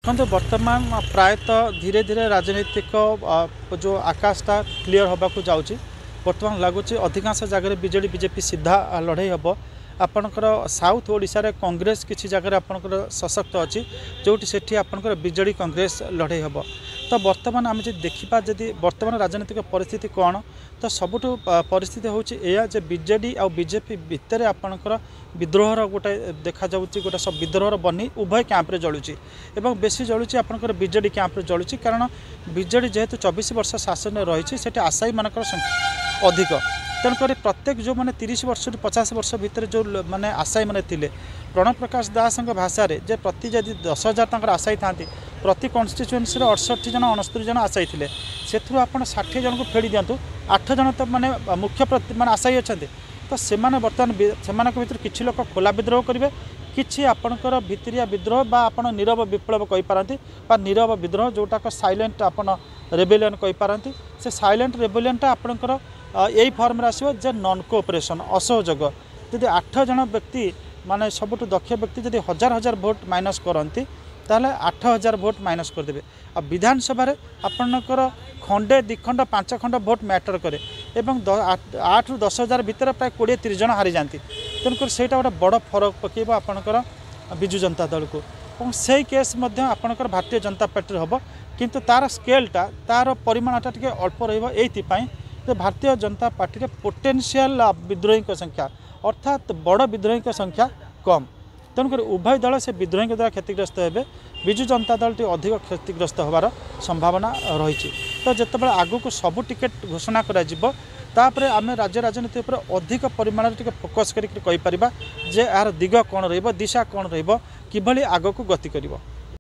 देखो बर्तमान प्रायतः धीरे धीरे राजनीतिक जो आकाशटा क्लीयर होगा जाऊँगी। बर्तमान लगुच अधिकांश जगह बीजेडी बीजेपी सीधा लड़ाई हम। आपणकर साउथ ओडिशा रे कांग्रेस किसी जगह आपणकर सशक्त अच्छी जोटी सेठी आपणकर बीजेडी कांग्रेस लड़ाई हम। तो बर्तमान आम जो देखा जदि बर्तमान राजनीतिक परिस्थिति कौन तो सबुठ परिस्थिति हूँ या बीजेडी आ बीजेपी भितर आपणकर विद्रोहर गोटे देखा जाऊँगी गोटे सब विद्रोहर बनी उभय कैंप्रे जलुची एवं बेसी जलुची आपणकर बीजेडी कैंप्रे जलुची कारण बीजेडी जेहेतु 24 वर्ष शासन रही से आशायी मानकर संख्या अधिक तेणुक प्रत्येक जो मैंने 30 वर्ष 50 वर्ष भितर जो मैंने आशायी मैंने थे प्रणव प्रकाश दास भाषा जे प्रति जदि 10,000 आशायी था प्रति कन्स्टिट्युएन्सी 68 जन 69 जन आशायी थे से आप 60 जन को फेड़ी दिंतु 8 जन तो मैंने मुख्य मैंने आशायी अच्छा तो से बर्तमान से भर किसी लोक खोला विद्रोह करेंगे किसी आपणकर भितरिया विद्रोह बा आप नीरव विप्लव कहीपारती नीरव विद्रोह जोटाक साइलेंट आपन रेबेलियन कहीपारती से साइलेंट रेबेलियनटा आपणकर यही फर्म आसो जे नॉन कोऑपरेशन असहयोग जदि 8 जन व्यक्ति माने सबुठ दक्ष व्यक्ति जदि 1000 भोट माइनस करती ताले 8000 भोट माइनस करदे। आ विधानसभा आपणकर खंडे 2 खंड 5 खंड भोट मैटर करे एवं 8 ରୁ 10,000 भितर प्राय 20-30 जन हारी जाती तेणुक से गोटे बड़ फरक पकेब आपणकर विजु जनता दल को और से केस आपणकर भारतीय जनता पार्टी हम किंतु तार स्केलटा तार परिमाणटा टिके अल्प रही भारतीय जनता पार्टी पोटेंशियल विद्रोही संख्या अर्थात बड़ विद्रोही संख्या कम तेणुक उभय दल से विद्रोही द्वारा क्षतिग्रस्त हे विजु जनता दल टी अधिक क्षतिग्रस्त होबार संभावना रही। तो जितेबाला आगु को सबू टिकेट घोषणा कर आम राज्य राजनीति पर अधिक परिमाण टिके फोकस करें जे यार दिग कौन रहा दिशा कौन रही आग को गति कर।